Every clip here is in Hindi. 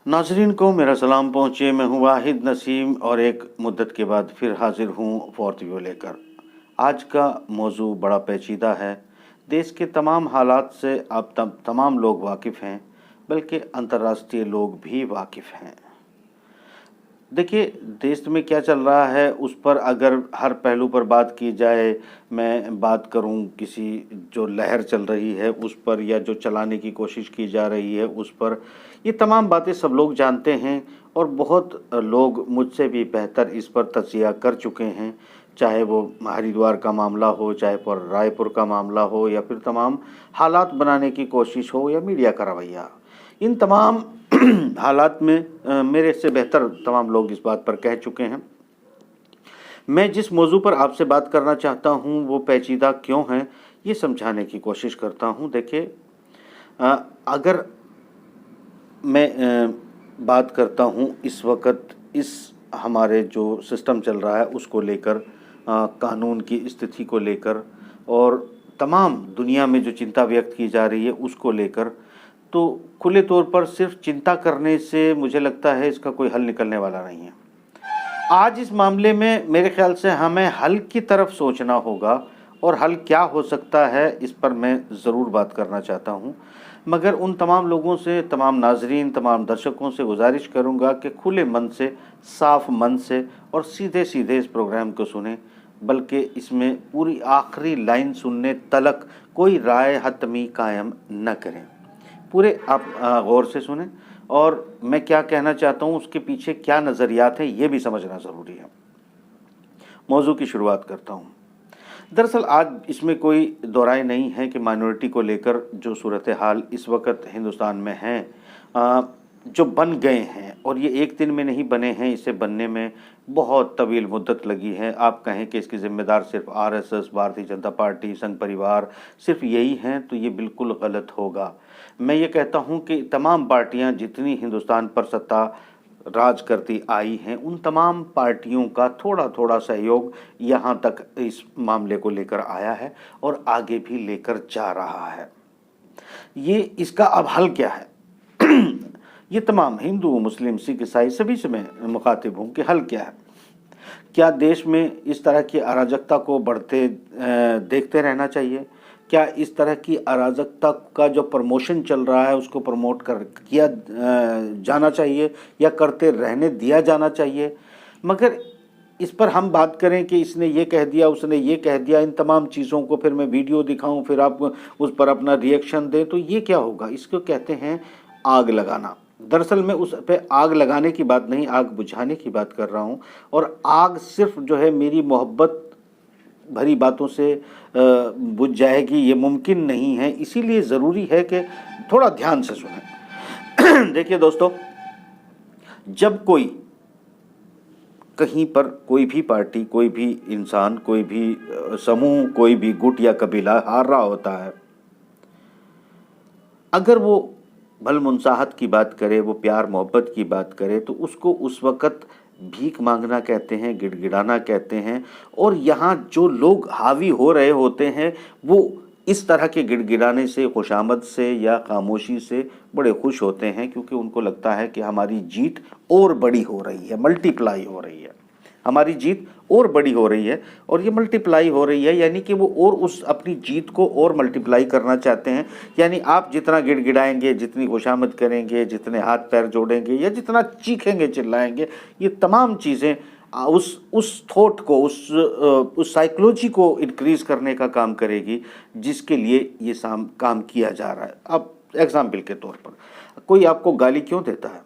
नाजरीन को मेरा सलाम पहुँचे। मैं हूँ वाहिद नसीम और एक मुद्दत के बाद फिर हाजिर हूँ फोर्थ व्यू लेकर। आज का मौजू बड़ा पेचीदा है। देश के तमाम हालात से अब तमाम लोग वाकिफ़ हैं, बल्कि अंतर्राष्ट्रीय लोग भी वाकिफ़ हैं। देखिए, देश में क्या चल रहा है उस पर अगर हर पहलू पर बात की जाए, मैं बात करूं किसी जो लहर चल रही है उस पर या जो चलाने की कोशिश की जा रही है उस पर, ये तमाम बातें सब लोग जानते हैं और बहुत लोग मुझसे भी बेहतर इस पर तज्ज़िया कर चुके हैं। चाहे वो हरिद्वार का मामला हो, चाहे पर रायपुर का मामला हो, या फिर तमाम हालात बनाने की कोशिश हो या मीडिया का रवैया, इन तमाम हालात में मेरे से बेहतर तमाम लोग इस बात पर कह चुके हैं। मैं जिस मौजू पर आपसे बात करना चाहता हूं वो पेचीदा क्यों है, ये समझाने की कोशिश करता हूं। देखिए, अगर मैं बात करता हूं इस वक्त इस हमारे जो सिस्टम चल रहा है उसको लेकर, कानून की स्थिति को लेकर और तमाम दुनिया में जो चिंता व्यक्त की जा रही है उसको लेकर, तो खुले तौर पर सिर्फ चिंता करने से मुझे लगता है इसका कोई हल निकलने वाला नहीं है। आज इस मामले में मेरे ख्याल से हमें हल की तरफ सोचना होगा और हल क्या हो सकता है इस पर मैं ज़रूर बात करना चाहता हूँ। मगर उन तमाम लोगों से, तमाम नाजरीन, तमाम दर्शकों से गुजारिश करूँगा कि खुले मन से, साफ मन से और सीधे सीधे इस प्रोग्राम को सुने, बल्कि इसमें पूरी आखिरी लाइन सुनने तलक कोई राय हतमी कायम न करें। पूरे आप गौर से सुने और मैं क्या कहना चाहता हूँ उसके पीछे क्या नज़रियात है ये भी समझना ज़रूरी है। मौजू की शुरुआत करता हूँ। दरअसल आज इसमें कोई दो राय नहीं है कि माइनॉरिटी को लेकर जो सूरत हाल इस वक्त हिंदुस्तान में हैं, जो बन गए हैं, और ये एक दिन में नहीं बने हैं, इसे बनने में बहुत तवील मुद्दत लगी है। आप कहें कि इसके ज़िम्मेदार सिर्फ आरएसएस, भारतीय जनता पार्टी, संघ परिवार सिर्फ यही हैं तो ये बिल्कुल गलत होगा। मैं ये कहता हूँ कि तमाम पार्टियाँ जितनी हिंदुस्तान पर सत्ता राज करती आई हैं उन तमाम पार्टियों का थोड़ा थोड़ा सहयोग यहाँ तक इस मामले को लेकर आया है और आगे भी लेकर जा रहा है। ये इसका अब हल क्या है? ये तमाम हिंदू, मुस्लिम, सिख, ईसाई सभी से मैं मुखातिब हूँ कि हल क्या है। क्या देश में इस तरह की अराजकता को बढ़ते देखते रहना चाहिए? क्या इस तरह की अराजकता का जो प्रमोशन चल रहा है उसको प्रमोट किया जाना चाहिए या करते रहने दिया जाना चाहिए? मगर इस पर हम बात करें कि इसने ये कह दिया, उसने ये कह दिया, इन तमाम चीज़ों को फिर मैं वीडियो दिखाऊं, फिर आप उस पर अपना रिएक्शन दें, तो ये क्या होगा? इसको कहते हैं आग लगाना। दरअसल मैं उस पे आग लगाने की बात नहीं, आग बुझाने की बात कर रहा हूँ। और आग सिर्फ जो है मेरी मोहब्बत भरी बातों से बुझ जाएगी ये मुमकिन नहीं है। इसीलिए ज़रूरी है कि थोड़ा ध्यान से सुनें। देखिए दोस्तों, जब कोई कहीं पर कोई भी पार्टी, कोई भी इंसान, कोई भी समूह, कोई भी गुट या कबीला हार रहा होता है, अगर वो भलमुनसाहत की बात करे, वो प्यार मोहब्बत की बात करे, तो उसको उस वक़्त भीख मांगना कहते हैं, गिड़गिड़ाना कहते हैं। और यहाँ जो लोग हावी हो रहे होते हैं वो इस तरह के गिड़गिड़ाने से, खुशामद से या खामोशी से बड़े खुश होते हैं, क्योंकि उनको लगता है कि हमारी जीत और बड़ी हो रही है, मल्टीप्लाई हो रही है, हमारी जीत और बड़ी हो रही है और ये मल्टीप्लाई हो रही है, यानी कि वो और उस अपनी जीत को और मल्टीप्लाई करना चाहते हैं। यानी आप जितना गिड़गिड़ाएंगे, जितनी खुशामद करेंगे, जितने हाथ पैर जोड़ेंगे या जितना चीखेंगे, चिल्लाएंगे, ये तमाम चीज़ें उस थॉट को, उस साइकोलॉजी को इंक्रीज करने का काम करेगी जिसके लिए ये काम किया जा रहा है। अब एग्जाम्पल के तौर पर कोई आपको गाली क्यों देता है?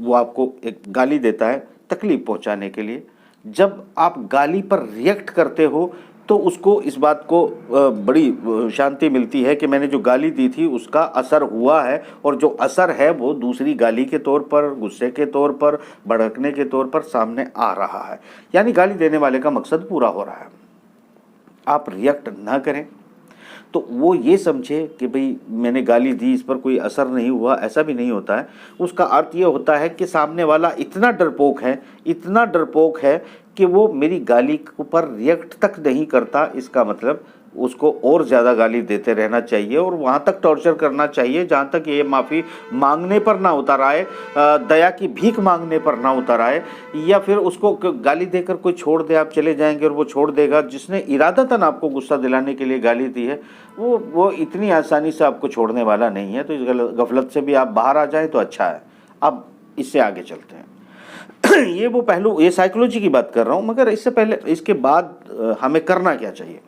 वो आपको एक गाली देता है तकलीफ पहुंचाने के लिए। जब आप गाली पर रिएक्ट करते हो तो उसको इस बात को बड़ी शांति मिलती है कि मैंने जो गाली दी थी उसका असर हुआ है, और जो असर है वो दूसरी गाली के तौर पर, गुस्से के तौर पर, भड़कने के तौर पर सामने आ रहा है। यानी गाली देने वाले का मकसद पूरा हो रहा है। आप रिएक्ट ना करें तो वो ये समझे कि भाई मैंने गाली दी, इस पर कोई असर नहीं हुआ, ऐसा भी नहीं होता है। उसका अर्थ ये होता है कि सामने वाला इतना डरपोक है, इतना डरपोक है कि वो मेरी गाली पर रिएक्ट तक नहीं करता। इसका मतलब उसको और ज़्यादा गाली देते रहना चाहिए और वहाँ तक टॉर्चर करना चाहिए जहाँ तक ये माफ़ी मांगने पर ना उतर आए, दया की भीख मांगने पर ना उतर आए, या फिर उसको गाली देकर कोई छोड़ दे, आप चले जाएंगे और वो छोड़ देगा। जिसने इरादतन आपको गुस्सा दिलाने के लिए गाली दी है वो इतनी आसानी से आपको छोड़ने वाला नहीं है। तो इस गफलत से भी आप बाहर आ जाएं तो अच्छा है। अब इससे आगे चलते हैं। ये वो पहलू, ये साइकोलॉजी की बात कर रहा हूँ, मगर इससे पहले इसके बाद हमें करना क्या चाहिए।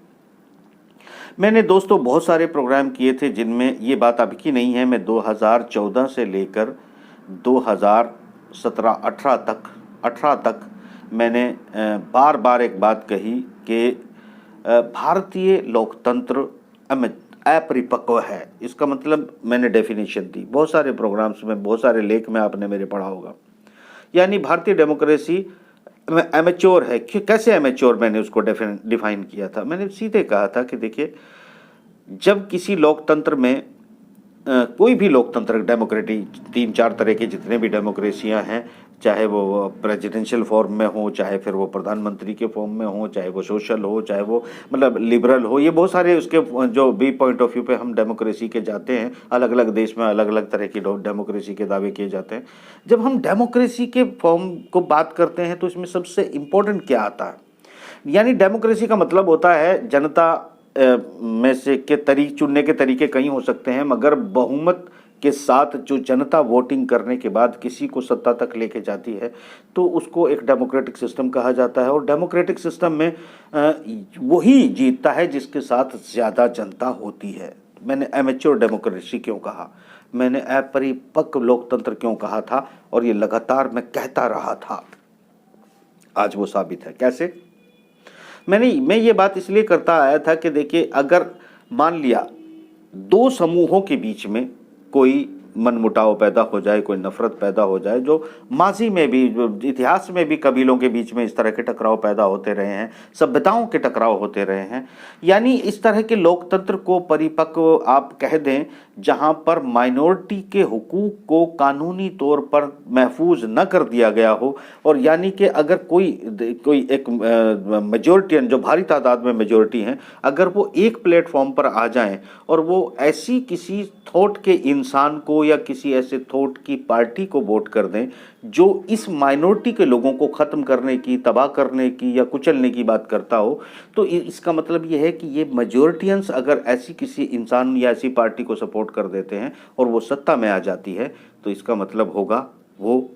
मैंने दोस्तों बहुत सारे प्रोग्राम किए थे जिनमें ये बात अब की नहीं है। मैं 2014 से लेकर 2017-18 तक मैंने बार बार एक बात कही कि भारतीय लोकतंत्र अपरिपक्व है। इसका मतलब मैंने डेफिनेशन दी बहुत सारे प्रोग्राम्स में, बहुत सारे लेख में आपने मेरे पढ़ा होगा। यानी भारतीय डेमोक्रेसी एमेच्योर है। कैसे एमेच्योर, मैंने उसको डिफाइन किया था। मैंने सीधे कहा था कि देखिए, जब किसी लोकतंत्र में कोई भी लोकतंत्र, डेमोक्रेटिक 3-4 तरह के जितने भी डेमोक्रेसियां हैं, चाहे वो प्रेसिडेंशियल फॉर्म में हो, चाहे फिर वो प्रधानमंत्री के फॉर्म में हो, चाहे वो सोशल हो, चाहे वो मतलब लिबरल हो, ये बहुत सारे उसके जो भी पॉइंट ऑफ व्यू पे हम डेमोक्रेसी के जाते हैं। अलग अलग देश में अलग अलग तरह की डेमोक्रेसी के दावे किए जाते हैं। जब हम डेमोक्रेसी के फॉर्म को बात करते हैं तो इसमें सबसे इम्पोर्टेंट क्या आता है। यानी डेमोक्रेसी का मतलब होता है जनता में से के चुनने के तरीके कई हो सकते हैं, मगर बहुमत के साथ जो जनता वोटिंग करने के बाद किसी को सत्ता तक लेके जाती है तो उसको एक डेमोक्रेटिक सिस्टम कहा जाता है। और डेमोक्रेटिक सिस्टम में वही जीतता है जिसके साथ ज़्यादा जनता होती है। मैंने एमेच्योर डेमोक्रेसी क्यों कहा, मैंने अपरिपक्व लोकतंत्र क्यों कहा था, और ये लगातार मैं कहता रहा था। आज वो साबित है। कैसे? मैं ये बात इसलिए करता आया था कि देखिए, अगर मान लिया दो समूहों के बीच में कोई मनमुटाव पैदा हो जाए, कोई नफरत पैदा हो जाए, जो माजी में भी, इतिहास में भी कबीलों के बीच में इस तरह के टकराव पैदा होते रहे हैं, सभ्यताओं के टकराव होते रहे हैं। यानी इस तरह के लोकतंत्र को परिपक्व आप कह दें जहां पर माइनॉरिटी के हुकूक को कानूनी तौर पर महफूज न कर दिया गया हो, और यानी कि अगर कोई एक मेजोरिटियन, जो भारी तादाद में मेजोरिटी हैं, अगर वो एक प्लेटफॉर्म पर आ जाएं और वो ऐसी किसी थॉट के इंसान को या किसी ऐसे थॉट की पार्टी को वोट कर दें जो इस माइनॉरिटी के लोगों को ख़त्म करने की, तबाह करने की या कुचलने की बात करता हो, तो इसका मतलब ये है कि ये मेजोरिटियंस अगर ऐसी किसी इंसान या ऐसी पार्टी को सपोर्ट कर देते हैं और वो सत्ता में आ जाती है, तो इसका मतलब होगा वो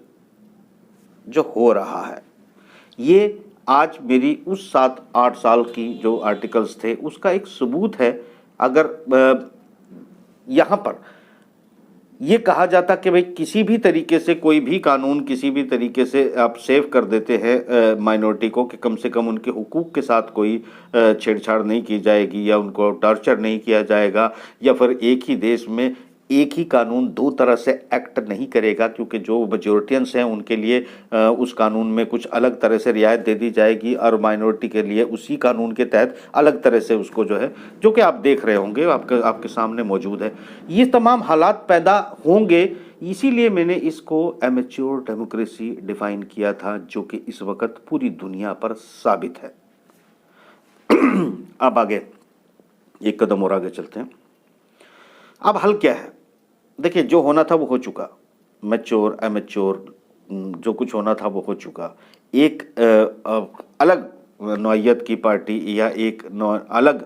जो हो रहा है। ये आज मेरी उस 7-8 साल की जो आर्टिकल्स थे उसका एक सबूत है। अगर यहाँ पर ये कहा जाता कि भाई किसी भी तरीके से कोई भी कानून, किसी भी तरीके से आप सेव कर देते हैं माइनॉरिटी को कि कम से कम उनके हुकूक के साथ कोई छेड़छाड़ नहीं की जाएगी या उनको टॉर्चर नहीं किया जाएगा, या फिर एक ही देश में एक ही कानून दो तरह से एक्ट नहीं करेगा, क्योंकि जो मेजोरिटियंस हैं उनके लिए उस कानून में कुछ अलग तरह से रियायत दे दी जाएगी और माइनॉरिटी के लिए उसी कानून के तहत अलग तरह से उसको जो है, जो कि आप देख रहे होंगे, आपके सामने मौजूद है। ये तमाम हालात पैदा होंगे, इसीलिए मैंने इसको एमेच्योर डेमोक्रेसी डिफाइन किया था, जो कि इस वक्त पूरी दुनिया पर साबित है। अब आगे एक कदम और आगे चलते हैं। अब हल क्या है? देखिए, जो होना था वो हो चुका। मैच्योर, एमेच्योर, जो कुछ होना था वो हो चुका। एक अलग नौइयत की पार्टी या एक अलग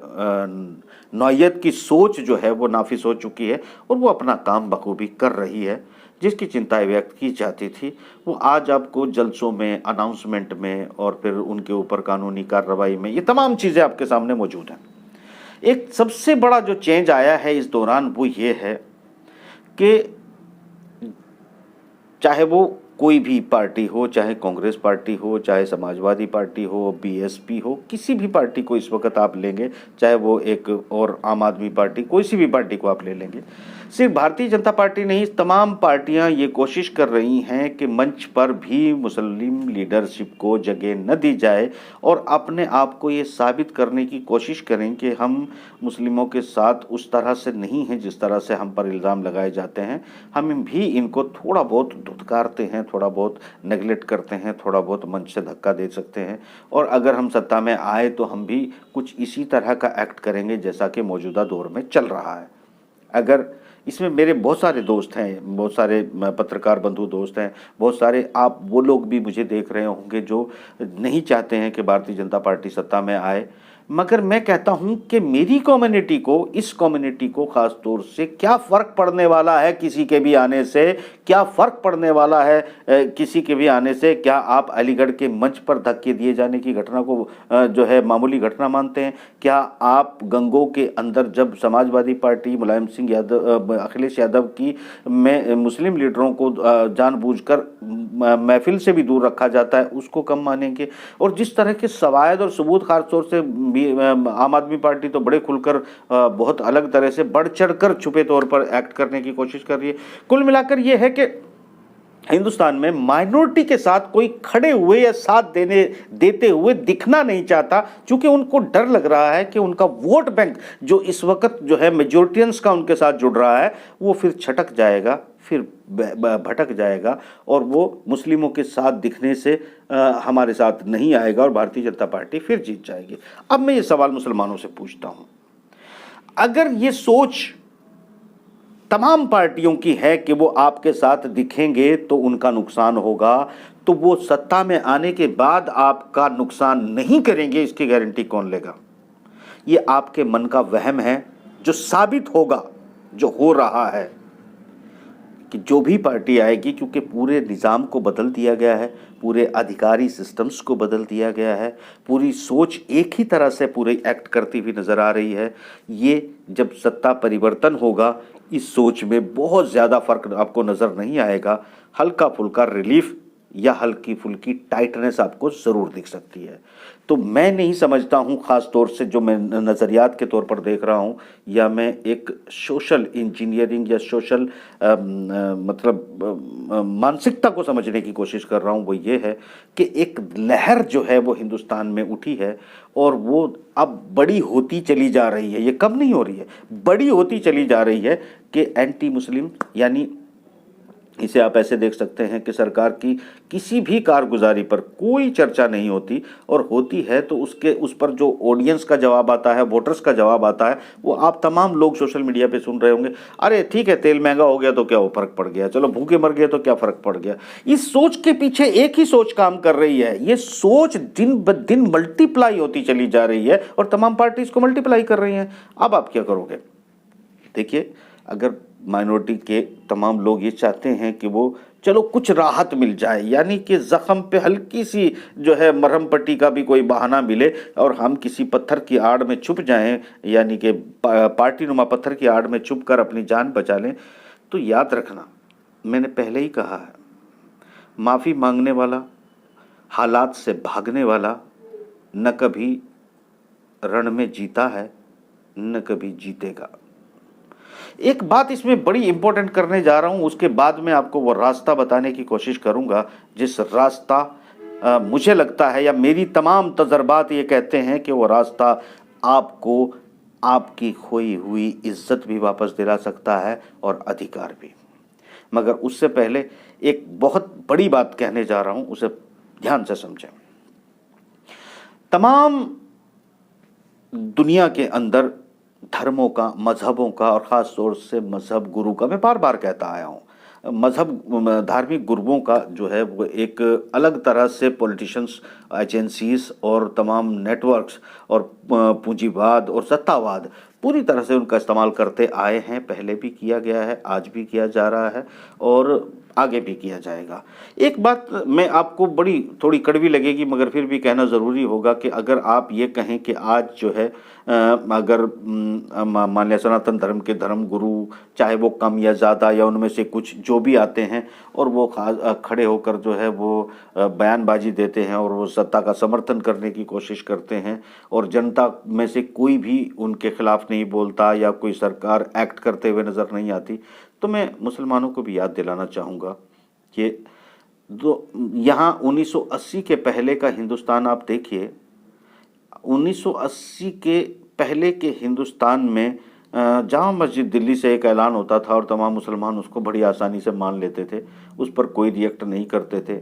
नौइयत की सोच जो है वो नाफिज हो चुकी है और वो अपना काम बखूबी कर रही है। जिसकी चिंताएं व्यक्त की जाती थी वो आज आपको जलसों में, अनाउंसमेंट में और फिर उनके ऊपर कानूनी कार्रवाई में, ये तमाम चीज़ें आपके सामने मौजूद हैं। एक सबसे बड़ा जो चेंज आया है इस दौरान वो ये है कि चाहे वो कोई भी पार्टी हो, चाहे कांग्रेस पार्टी हो, चाहे समाजवादी पार्टी हो, बीएसपी हो, किसी भी पार्टी को इस वक्त आप लेंगे, चाहे वो एक और आम आदमी पार्टी, कोई सी भी पार्टी को आप ले लेंगे, सिर्फ भारतीय जनता पार्टी नहीं, तमाम पार्टियां ये कोशिश कर रही हैं कि मंच पर भी मुस्लिम लीडरशिप को जगह न दी जाए और अपने आप को ये साबित करने की कोशिश करें कि हम मुस्लिमों के साथ उस तरह से नहीं हैं जिस तरह से हम पर इल्ज़ाम लगाए जाते हैं। हम भी इनको थोड़ा बहुत धुतकारते हैं, थोड़ा बहुत नेगलेक्ट करते हैं, थोड़ा बहुत मंच से धक्का दे सकते हैं और अगर हम सत्ता में आए तो हम भी कुछ इसी तरह का एक्ट करेंगे जैसा कि मौजूदा दौर में चल रहा है। अगर इसमें मेरे बहुत सारे दोस्त हैं, बहुत सारे पत्रकार बंधु दोस्त हैं, बहुत सारे आप वो लोग भी मुझे देख रहे होंगे जो नहीं चाहते हैं कि भारतीय जनता पार्टी सत्ता में आए, मगर मैं कहता हूं कि मेरी कम्युनिटी को, इस कम्युनिटी को ख़ास तौर से क्या फ़र्क पड़ने वाला है किसी के भी आने से, क्या फ़र्क पड़ने वाला है किसी के भी आने से। क्या आप अलीगढ़ के मंच पर धक्के दिए जाने की घटना को जो है मामूली घटना मानते हैं? क्या आप गंगों के अंदर जब समाजवादी पार्टी मुलायम सिंह यादव, अखिलेश यादव की में मुस्लिम लीडरों को जानबूझकर महफिल से भी दूर रखा जाता है उसको कम मानेंगे? और जिस तरह के सवायद और सबूत खास तौर से आम आदमी पार्टी तो बड़े खुलकर बहुत अलग तरह से बढ़ चढ़कर छुपे तौर पर एक्ट करने की कोशिश कर रही है। कुल मिलाकर यह है कि हिंदुस्तान में माइनॉरिटी के साथ कोई खड़े हुए या साथ देते हुए दिखना नहीं चाहता, क्योंकि उनको डर लग रहा है कि उनका वोट बैंक जो इस वक्त जो है मेजोरिटियंस का उनके साथ जुड़ रहा है वो फिर छटक जाएगा, फिर भटक जाएगा और वो मुस्लिमों के साथ दिखने से हमारे साथ नहीं आएगा और भारतीय जनता पार्टी फिर जीत जाएगी। अब मैं ये सवाल मुसलमानों से पूछता हूं, अगर ये सोच तमाम पार्टियों की है कि वो आपके साथ दिखेंगे तो उनका नुकसान होगा, तो वो सत्ता में आने के बाद आपका नुकसान नहीं करेंगे, इसकी गारंटी कौन लेगा? ये आपके मन का वहम है जो साबित होगा, जो हो रहा है कि जो भी पार्टी आएगी, क्योंकि पूरे निज़ाम को बदल दिया गया है, पूरे अधिकारी सिस्टम्स को बदल दिया गया है, पूरी सोच एक ही तरह से पूरी एक्ट करती हुई नज़र आ रही है। ये जब सत्ता परिवर्तन होगा इस सोच में बहुत ज़्यादा फ़र्क आपको नज़र नहीं आएगा, हल्का फुल्का रिलीफ या हल्की फुल्की टाइटनेस आपको ज़रूर दिख सकती है। तो मैं नहीं समझता हूँ, ख़ास तौर से जो मैं नज़रियात के तौर पर देख रहा हूँ, या मैं एक सोशल इंजीनियरिंग या सोशल मानसिकता को समझने की कोशिश कर रहा हूँ, वो ये है कि एक लहर जो है वो हिंदुस्तान में उठी है और वो अब बड़ी होती चली जा रही है, ये कम नहीं हो रही है, बड़ी होती चली जा रही है कि एंटी मुस्लिम, यानी इसे आप ऐसे देख सकते हैं कि सरकार की किसी भी कारगुजारी पर कोई चर्चा नहीं होती और होती है तो उस पर जो ऑडियंस का जवाब आता है, वोटर्स का जवाब आता है, वो आप तमाम लोग सोशल मीडिया पे सुन रहे होंगे। अरे ठीक है, तेल महंगा हो गया तो क्या वो फ़र्क पड़ गया, चलो भूखे मर गए तो क्या फ़र्क पड़ गया। इस सोच के पीछे एक ही सोच काम कर रही है, ये सोच दिन ब दिन मल्टीप्लाई होती चली जा रही है और तमाम पार्टी इसको मल्टीप्लाई कर रही हैं। अब आप क्या करोगे? देखिए, अगर माइनॉरिटी के तमाम लोग ये चाहते हैं कि वो चलो कुछ राहत मिल जाए, यानी कि ज़ख़म पे हल्की सी जो है मरहम पट्टी का भी कोई बहाना मिले और हम किसी पत्थर की आड़ में छुप जाएं, यानी कि पार्टी नुमा पत्थर की आड़ में छुप कर अपनी जान बचा लें, तो याद रखना, मैंने पहले ही कहा है, माफ़ी मांगने वाला, हालात से भागने वाला न कभी रण में जीता है न कभी जीतेगा। एक बात इसमें बड़ी इंपॉर्टेंट करने जा रहा हूं, उसके बाद में आपको वो रास्ता बताने की कोशिश करूंगा जिस रास्ता मुझे लगता है, या मेरी तमाम तजर्बात ये कहते हैं कि वो रास्ता आपको आपकी खोई हुई इज्जत भी वापस दिला सकता है और अधिकार भी। मगर उससे पहले एक बहुत बड़ी बात कहने जा रहा हूं, उसे ध्यान से समझें। तमाम दुनिया के अंदर धर्मों का, मजहबों का, और ख़ास तौर से मजहब गुरु का, मैं बार बार कहता आया हूँ, मजहब धार्मिक गुरुओं का जो है वो एक अलग तरह से पॉलिटिशियंस, एजेंसीज और तमाम नेटवर्क्स और पूंजीवाद और सत्तावाद पूरी तरह से उनका इस्तेमाल करते आए हैं। पहले भी किया गया है, आज भी किया जा रहा है और आगे भी किया जाएगा। एक बात मैं आपको बड़ी थोड़ी कड़वी लगेगी मगर फिर भी कहना ज़रूरी होगा कि अगर आप ये कहें कि आज जो है अगर मान लिया सनातन धर्म के धर्म गुरु, चाहे वो कम या ज़्यादा या उनमें से कुछ जो भी आते हैं और वो खड़े होकर जो है वो बयानबाजी देते हैं और वो सत्ता का समर्थन करने की कोशिश करते हैं और जनता में से कोई भी उनके खिलाफ नहीं बोलता या कोई सरकार एक्ट करते हुए नज़र नहीं आती, तो मैं मुसलमानों को भी याद दिलाना चाहूँगा कि यहाँ 1980 के पहले का हिंदुस्तान आप देखिए। 1980 के पहले के हिंदुस्तान में जामा मस्जिद दिल्ली से एक ऐलान होता था और तमाम मुसलमान उसको बड़ी आसानी से मान लेते थे, उस पर कोई रिएक्ट नहीं करते थे।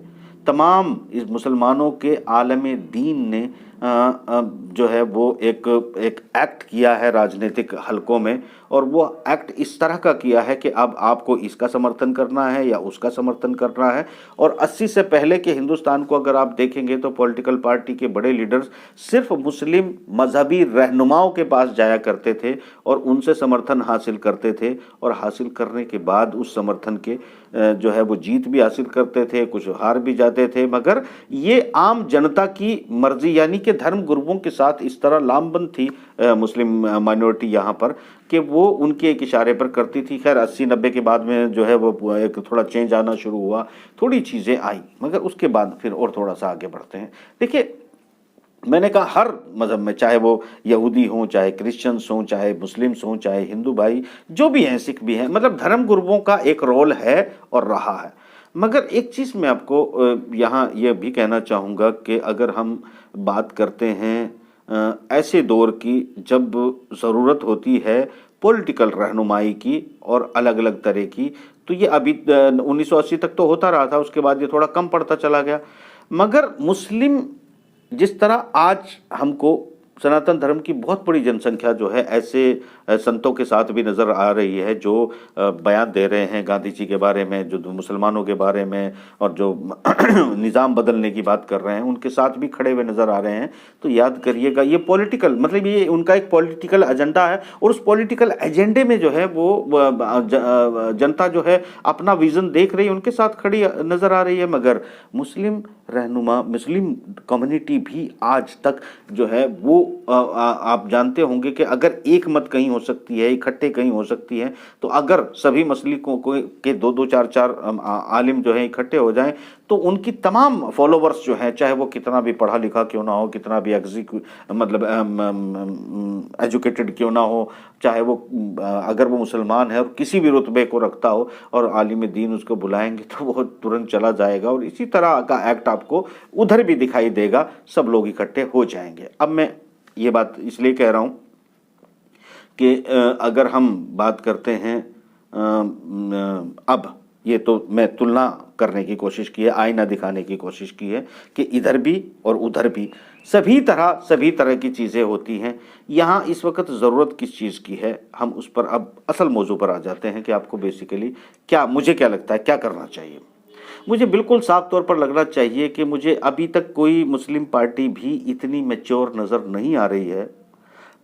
तमाम इस मुसलमानों के आलम दीन ने जो है वो एक एक्ट किया है राजनीतिक हलकों में और वो एक्ट इस तरह का किया है कि अब आपको इसका समर्थन करना है या उसका समर्थन करना है। और 80 से पहले के हिंदुस्तान को अगर आप देखेंगे तो पॉलिटिकल पार्टी के बड़े लीडर्स सिर्फ मुस्लिम मजहबी रहनुमाओं के पास जाया करते थे और उनसे समर्थन हासिल करते थे और हासिल करने के बाद उस समर्थन के जो है वो जीत भी हासिल करते थे, कुछ हार भी जाते थे, मगर ये आम जनता की मर्जी यानी कि धर्म गुरुओं के साथ इस तरह लामबंद थी मुस्लिम माइनॉरिटी यहाँ पर कि वो उनके एक इशारे पर करती थी। खैर 80-90 के बाद में जो है वो एक थोड़ा चेंज आना शुरू हुआ, थोड़ी चीज़ें आई, मगर उसके बाद फिर और थोड़ा सा आगे बढ़ते हैं। देखिए मैंने कहा हर मज़हब में, चाहे वो यहूदी हों, चाहे क्रिश्चियंस हों, चाहे मुस्लिम्स हों, चाहे हिंदू भाई जो भी हैं, सिख भी हैं, मतलब धर्म गुरुओं का एक रोल है और रहा है। मगर एक चीज़ मैं आपको यहाँ ये भी कहना चाहूँगा कि अगर हम बात करते हैं ऐसे दौर की जब ज़रूरत होती है पॉलिटिकल रहनुमाई की और अलग अलग तरह की, तो ये अभी 1980 तक तो होता रहा था, उसके बाद ये थोड़ा कम पड़ता चला गया। मगर मुस्लिम जिस तरह आज हमको सनातन धर्म की बहुत बड़ी जनसंख्या जो है ऐसे संतों के साथ भी नज़र आ रही है जो बयान दे रहे हैं गांधी जी के बारे में, जो मुसलमानों के बारे में और जो निज़ाम बदलने की बात कर रहे हैं उनके साथ भी खड़े हुए नज़र आ रहे हैं। तो याद करिएगा ये पॉलिटिकल मतलब ये उनका एक पॉलिटिकल एजेंडा है और उस पॉलिटिकल एजेंडे में जो है वो जनता जो है अपना विज़न देख रही है, उनके साथ खड़ी नज़र आ रही है। मगर मुस्लिम रहनुमा, मुस्लिम कम्युनिटी भी आज तक जो है वो आप जानते होंगे कि अगर एक मत कहीं हो सकती है, इकट्ठे कहीं हो सकती है, तो अगर सभी मसलिकों के दो दो चार चार आलिम जो हैं इकट्ठे हो जाएं तो उनकी तमाम फॉलोवर्स जो हैं, चाहे वो कितना भी पढ़ा लिखा क्यों ना हो, कितना भी एजुकेटेड क्यों ना हो, चाहे वो अगर वो मुसलमान है और किसी भी रुतबे को रखता हो और आलिम दीन उसको बुलाएंगे तो वो तुरंत चला जाएगा। और इसी तरह का एक्ट आपको उधर भी दिखाई देगा, सब लोग इकट्ठे हो जाएंगे। अब मैं ये बात इसलिए कह रहा हूँ कि अगर हम बात करते हैं अब ये तो मैं तुलना करने की कोशिश की है, आईना दिखाने की कोशिश की है कि इधर भी और उधर भी सभी तरह की चीज़ें होती हैं। यहाँ इस वक्त ज़रूरत किस चीज़ की है, हम उस पर अब असल मौजू पर आ जाते हैं कि आपको बेसिकली मुझे क्या लगता है क्या करना चाहिए। मुझे बिल्कुल साफ तौर पर लगना चाहिए कि मुझे अभी तक कोई मुस्लिम पार्टी भी इतनी मैच्योर नज़र नहीं आ रही है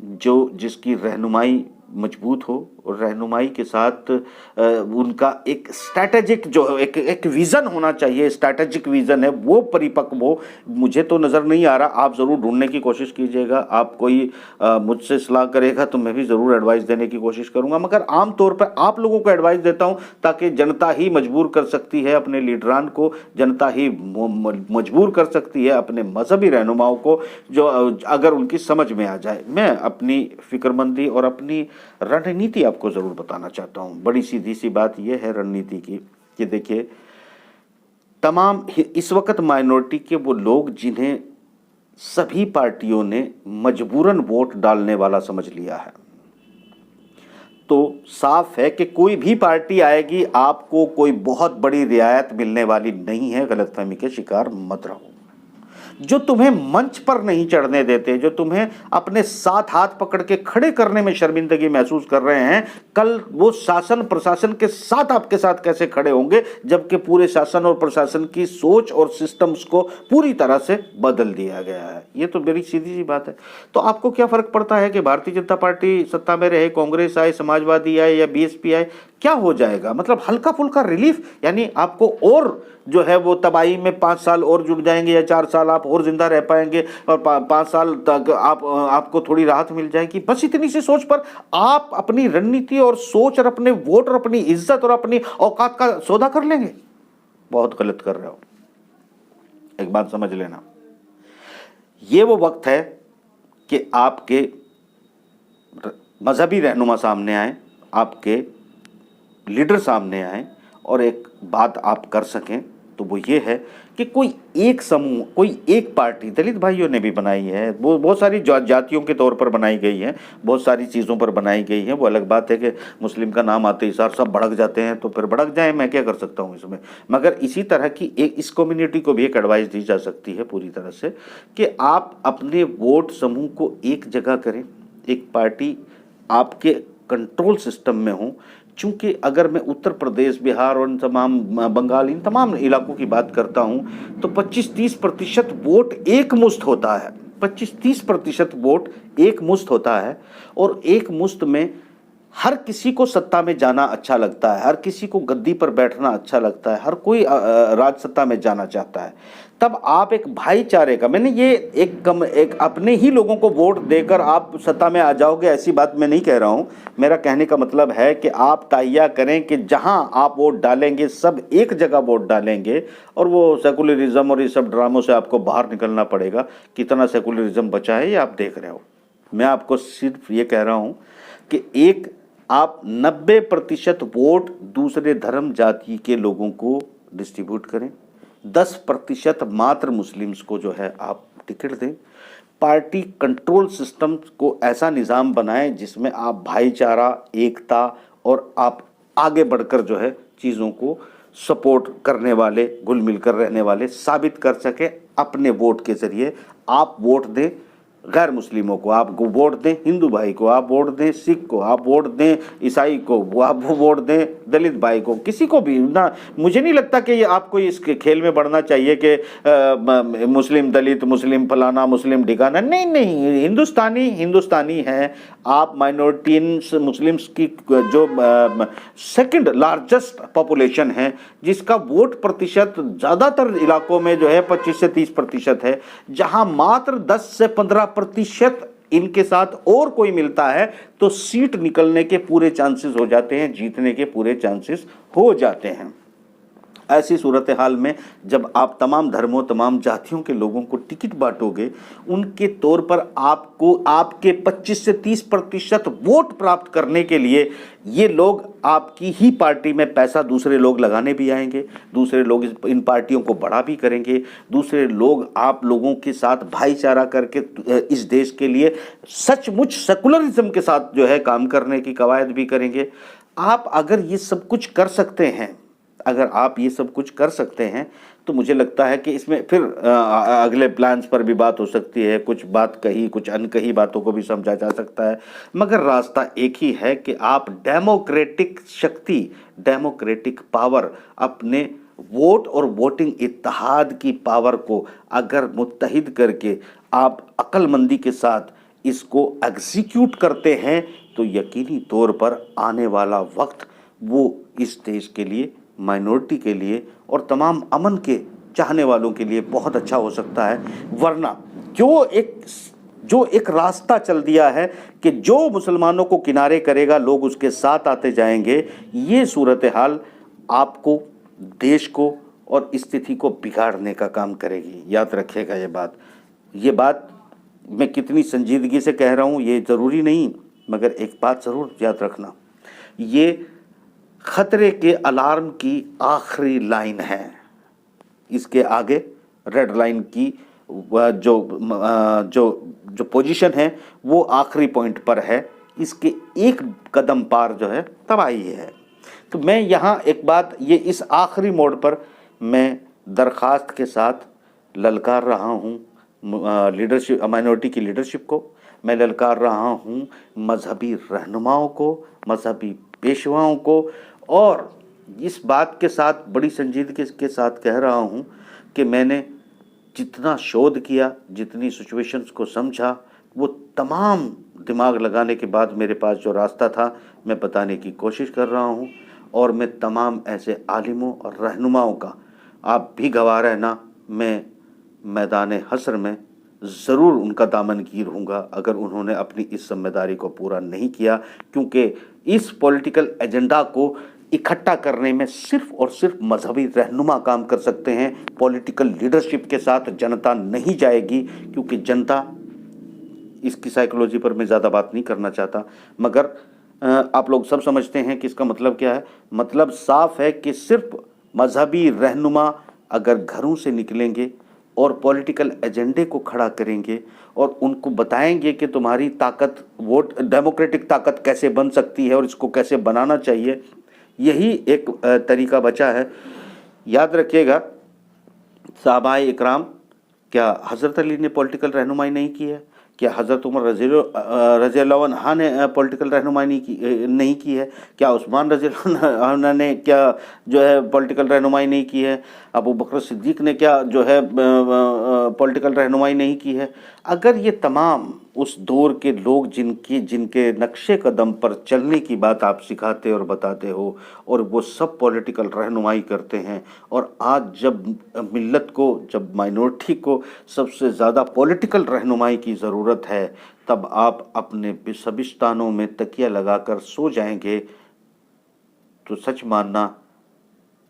जिसकी रहनुमाई मजबूत हो और रहनुमाई के साथ उनका एक स्ट्रैटेजिक जो एक विज़न होना चाहिए, स्ट्रैटेजिक विज़न है वो परिपक्व हो, मुझे तो नज़र नहीं आ रहा। आप ज़रूर ढूंढने की कोशिश कीजिएगा, आप कोई मुझसे सलाह करेगा तो मैं भी ज़रूर एडवाइस देने की कोशिश करूँगा, मगर आम तौर पर आप लोगों को एडवाइस देता हूँ ताकि जनता ही मजबूर कर सकती है अपने लीडरान को, जनता ही मजबूर कर सकती है अपने मजहबी रहनुमाओं को, जो अगर उनकी समझ में आ जाए। मैं अपनी फिक्रमंदी और अपनी रणनीति आपको ज़रूर बताना चाहता हूँ। बड़ी सीधी सी बात यह है रणनीति की कि देखिए तमाम इस वक्त माइनॉरिटी के वो लोग जिन्हें सभी पार्टियों ने मजबूरन वोट डालने वाला समझ लिया है, तो साफ है कि कोई भी पार्टी आएगी आपको कोई बहुत बड़ी रियायत मिलने वाली नहीं है, गलतफहमी के शिकार मत रहो। जो तुम्हें मंच पर नहीं चढ़ने देते, जो तुम्हें अपने साथ हाथ पकड़ के खड़े करने में शर्मिंदगी महसूस कर रहे हैं, कल वो शासन प्रशासन के साथ आपके साथ कैसे खड़े होंगे, जबकि पूरे शासन और प्रशासन की सोच और सिस्टम्स को पूरी तरह से बदल दिया गया है। ये तो बड़ी सीधी सी बात है। तो आपको क्या फर्क पड़ता है कि भारतीय जनता पार्टी सत्ता में रहे, कांग्रेस आए, समाजवादी आए या बीएसपी आए, क्या हो जाएगा? मतलब हल्का फुल्का रिलीफ, यानी आपको और जो है वो तबाही में 5 साल और जुड़ जाएंगे या 4 साल आप और जिंदा रह पाएंगे और 5 साल तक आपको थोड़ी राहत मिल जाएगी। बस इतनी सी सोच पर आप अपनी रणनीति और सोच और अपने वोट और अपनी इज्जत और अपनी औकात का सौदा कर लेंगे। बहुत गलत कर रहे हो। एक बात समझ लेना, ये वो वक्त है कि आपके मजहबी रहनुमा सामने आए, आपके लीडर सामने आए और एक बात आप कर सकें, तो वो ये है कि कोई एक समूह, कोई एक पार्टी, दलित भाइयों ने भी बनाई है, वो बहुत सारी जातियों के तौर पर बनाई गई है, बहुत सारी चीज़ों पर बनाई गई है। वो अलग बात है कि मुस्लिम का नाम आते ही सार सब भड़क जाते हैं, तो फिर भड़क जाए, मैं क्या कर सकता हूँ इसमें। मगर इसी तरह की एक इस कम्युनिटी को भी एक एडवाइस दी जा सकती है पूरी तरह से कि आप अपने वोट समूह को एक जगह करें, एक पार्टी आपके कंट्रोल सिस्टम में हो। चूंकि अगर मैं उत्तर प्रदेश, बिहार और तमाम बंगाल, इन तमाम इलाकों की बात करता हूं, तो 25-30% वोट एक मुश्त होता है। 25-30% वोट एक मुश्त होता है और एक मुश्त में हर किसी को सत्ता में जाना अच्छा लगता है, हर किसी को गद्दी पर बैठना अच्छा लगता है, हर कोई राज सत्ता में जाना चाहता है। तब आप एक भाईचारे का, मैंने ये एक अपने ही लोगों को वोट देकर आप सत्ता में आ जाओगे, ऐसी बात मैं नहीं कह रहा हूँ। मेरा कहने का मतलब है कि आप तय करें कि जहाँ आप वोट डालेंगे सब एक जगह वोट डालेंगे, और वो सेकुलरिज्म और ये सब ड्रामों से आपको बाहर निकलना पड़ेगा। कितना सेकुलरिज्म बचा है ये आप देख रहे हो। मैं आपको सिर्फ ये कह रहा हूँ कि एक आप 90% वोट दूसरे धर्म जाति के लोगों को डिस्ट्रीब्यूट करें, 10% मात्र मुस्लिम्स को जो है आप टिकट दें। पार्टी कंट्रोल सिस्टम को ऐसा निज़ाम बनाएं जिसमें आप भाईचारा, एकता और आप आगे बढ़कर जो है चीज़ों को सपोर्ट करने वाले, घुल मिल कर रहने वाले साबित कर सकें। अपने वोट के ज़रिए आप वोट दें गैर मुस्लिमों को, आप वोट दें हिंदू भाई को, आप वोट दें सिख को, आप वोट दें ईसाई को, आप वोट दें दलित भाई को, किसी को भी ना। मुझे नहीं लगता कि ये आपको इस खेल में बढ़ना चाहिए कि मुस्लिम दलित, मुस्लिम फलाना, मुस्लिम ढिकाना। नहीं नहीं, हिंदुस्तानी हैं आप। माइनॉरिटी मुस्लिम्स की जो सेकंड लार्जेस्ट पॉपुलेशन है, जिसका वोट प्रतिशत ज़्यादातर इलाकों में जो है 25 से 30% है, जहां मात्र 10 से 15% इनके साथ और कोई मिलता है तो सीट निकलने के पूरे चांसेस हो जाते हैं, जीतने के पूरे चांसेस हो जाते हैं। ऐसी सूरत हाल में जब आप तमाम धर्मों, तमाम जातियों के लोगों को टिकट बांटोगे, उनके तौर पर आपको आपके 25 से 30% वोट प्राप्त करने के लिए ये लोग आपकी ही पार्टी में पैसा दूसरे लोग लगाने भी आएंगे, दूसरे लोग इन पार्टियों को बड़ा भी करेंगे, दूसरे लोग आप लोगों के साथ भाईचारा करके इस देश के लिए सचमुच सेकुलरिज्म के साथ जो है काम करने की कवायद भी करेंगे। आप अगर ये सब कुछ कर सकते हैं, अगर आप ये सब कुछ कर सकते हैं, तो मुझे लगता है कि इसमें फिर अगले प्लान्स पर भी बात हो सकती है, कुछ बात कही, कुछ अनकही बातों को भी समझा जा सकता है, मगर रास्ता एक ही है कि आप डेमोक्रेटिक शक्ति, डेमोक्रेटिक पावर, अपने वोट और वोटिंग इत्तेहाद की पावर को अगर मुत्तहिद करके आप अक्लमंदी के साथ इसको एग्जीक्यूट करते हैं, तो यकीनी तौर पर आने वाला वक्त वो इस देश के लिए, माइनॉरिटी के लिए और तमाम अमन के चाहने वालों के लिए बहुत अच्छा हो सकता है। वरना जो एक रास्ता चल दिया है कि जो मुसलमानों को किनारे करेगा लोग उसके साथ आते जाएंगे, ये सूरत हाल आपको, देश को और स्थिति को बिगाड़ने का काम करेगी। याद रखिएगा ये बात मैं कितनी संजीदगी से कह रहा हूँ ये ज़रूरी नहीं, मगर एक बात ज़रूर याद रखना, ये खतरे के अलार्म की आखिरी लाइन है। इसके आगे रेड लाइन की जो पोजीशन है वो आखिरी पॉइंट पर है, इसके एक कदम पार जो है तबाही है। तो मैं यहाँ एक बात, ये इस आखिरी मोड़ पर मैं दरख्वास्त के साथ ललकार रहा हूँ लीडरशिप, माइनॉरिटी की लीडरशिप को, मैं ललकार रहा हूँ मजहबी रहनुमाओं को, मजहबी पेशवाओं को, और इस बात के साथ बड़ी संजीदगी के साथ कह रहा हूँ कि मैंने जितना शोध किया, जितनी सिचुएशंस को समझा, वो तमाम दिमाग लगाने के बाद मेरे पास जो रास्ता था मैं बताने की कोशिश कर रहा हूँ। और मैं तमाम ऐसे आलिमों और रहनुमाओं का, आप भी गवाह रहना, मैं मैदान हश्र में ज़रूर उनका दामनगीर होऊंगा अगर उन्होंने अपनी इस जिम्मेदारी को पूरा नहीं किया, क्योंकि इस पॉलिटिकल एजेंडा को इकट्ठा करने में सिर्फ और सिर्फ मजहबी रहनुमा काम कर सकते हैं। पॉलिटिकल लीडरशिप के साथ जनता नहीं जाएगी, क्योंकि जनता, इसकी साइकोलॉजी पर मैं ज़्यादा बात नहीं करना चाहता, मगर आप लोग सब समझते हैं कि इसका मतलब क्या है। मतलब साफ है कि सिर्फ मजहबी रहनुमा अगर घरों से निकलेंगे और पॉलिटिकल एजेंडे को खड़ा करेंगे और उनको बताएंगे कि तुम्हारी ताकत, वोट, डेमोक्रेटिक ताकत कैसे बन सकती है और इसको कैसे बनाना चाहिए, यही एक तरीका बचा है। याद रखिएगा, साहबाए इकराम, क्या हज़रत अली ने पॉलिटिकल रहनुमाई नहीं की है? क्या हज़रत उमर रज़ियल्लाहु अन्हा ने पॉलिटिकल रहनुमाई नहीं की है? क्या उस्मान रज़ियल्लाहु अन्हु ने क्या जो है पॉलिटिकल रहनुमाई नहीं की है? अबू बकर सिद्दीक़ ने क्या जो है पॉलिटिकल रहनुमाई नहीं की है? अगर ये तमाम उस दौर के लोग जिनके नक्शे कदम पर चलने की बात आप सिखाते और बताते हो, और वो सब पॉलिटिकल रहनुमाई करते हैं, और आज जब मिल्लत को, जब माइनॉरिटी को सबसे ज़्यादा पॉलिटिकल रहनुमाई की ज़रूरत है, तब आप अपने बिस्बिस्तानों में तकिया लगाकर सो जाएंगे, तो सच मानना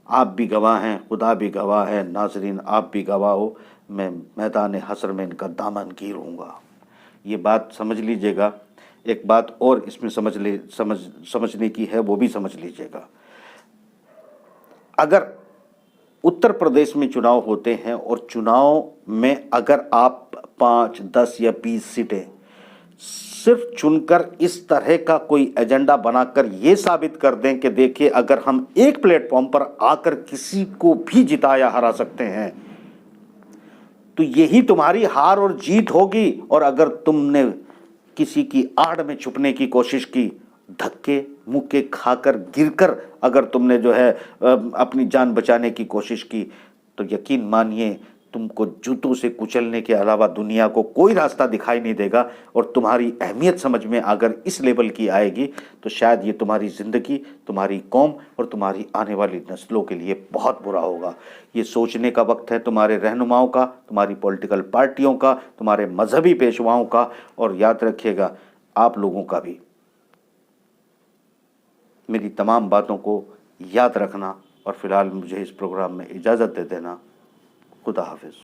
आप भी गवाह हैं, खुदा भी गवाह है, नाजरीन आप भी गवाह हो, मैं मैदान हश्र में इनका दामनगीर होऊंगा। ये बात समझ लीजिएगा। एक बात और इसमें समझने की है, वो भी समझ लीजिएगा। अगर उत्तर प्रदेश में चुनाव होते हैं और चुनाव में अगर आप 5, 10 या 20 सीटें सिर्फ चुनकर इस तरह का कोई एजेंडा बनाकर ये साबित कर दें कि देखिए अगर हम एक प्लेटफॉर्म पर आकर किसी को भी जिता या हरा सकते हैं, तो यही तुम्हारी हार और जीत होगी। और अगर तुमने किसी की आड़ में छुपने की कोशिश की, धक्के मुक्के खाकर गिरकर अगर तुमने जो है अपनी जान बचाने की कोशिश की, तो यकीन मानिए तुमको जूतों से कुचलने के अलावा दुनिया को कोई रास्ता दिखाई नहीं देगा। और तुम्हारी अहमियत समझ में अगर इस लेवल की आएगी, तो शायद ये तुम्हारी ज़िंदगी, तुम्हारी कौम और तुम्हारी आने वाली नस्लों के लिए बहुत बुरा होगा। ये सोचने का वक्त है तुम्हारे रहनुमाओं का, तुम्हारी पॉलिटिकल पार्टियों का, तुम्हारे मजहबी पेशवाओं का, और याद रखिएगा आप लोगों का भी। मेरी तमाम बातों को याद रखना, और फिलहाल मुझे इस प्रोग्राम में इजाज़त दे देना। खुदा हाफिज़।